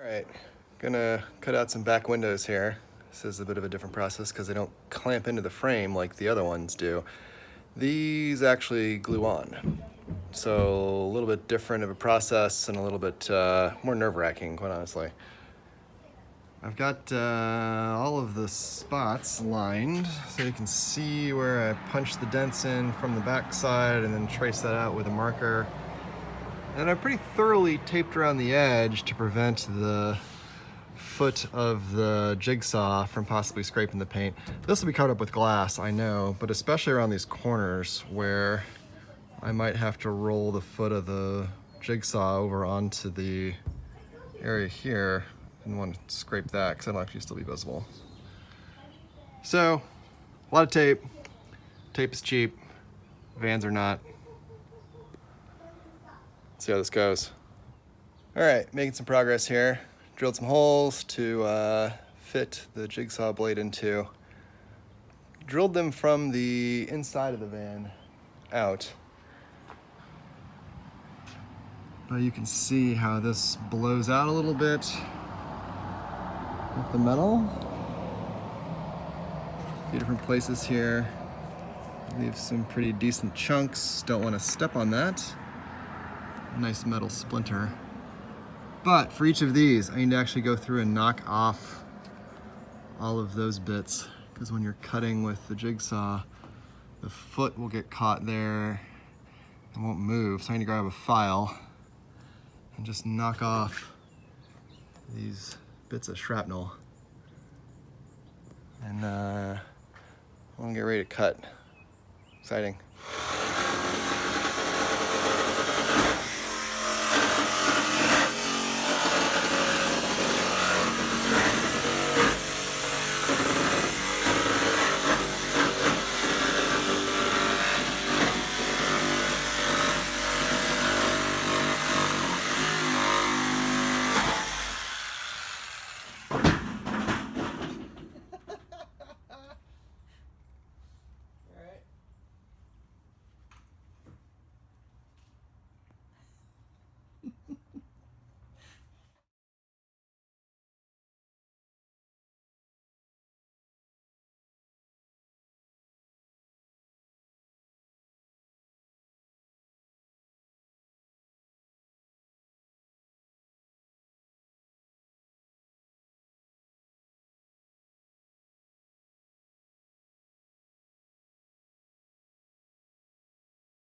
All right, gonna cut out some back windows here. This is a bit of a different process because they don't clamp into the frame like the other ones do. These actually glue on. So a little bit different of a process and a little bit more nerve-wracking, quite honestly. I've got all of the spots lined so you can see where I punched the dents in from the back side and then trace that out with a marker. And I pretty thoroughly taped around the edge to prevent the foot of the jigsaw from possibly scraping the paint. This will be covered up with glass, I know, but especially around these corners where I might have to roll the foot of the jigsaw over onto the area here. I didn't want to scrape that because that'll actually still be visible. So, a lot of tape. Tape is cheap. Vans are not. Let's see how this goes. All right, making some progress here. Drilled some holes to fit the jigsaw blade into. Drilled them from the inside of the van out. But you can see how this blows out a little bit with the metal. A few different places here. Leave some pretty decent chunks. Don't want to step on that. Nice metal splinter. But for each of these, I need to actually go through and knock off all of those bits, because when you're cutting with the jigsaw, the foot will get caught there and won't move. So I need to grab a file and just knock off these bits of shrapnel. And I'm gonna get ready to cut. Exciting.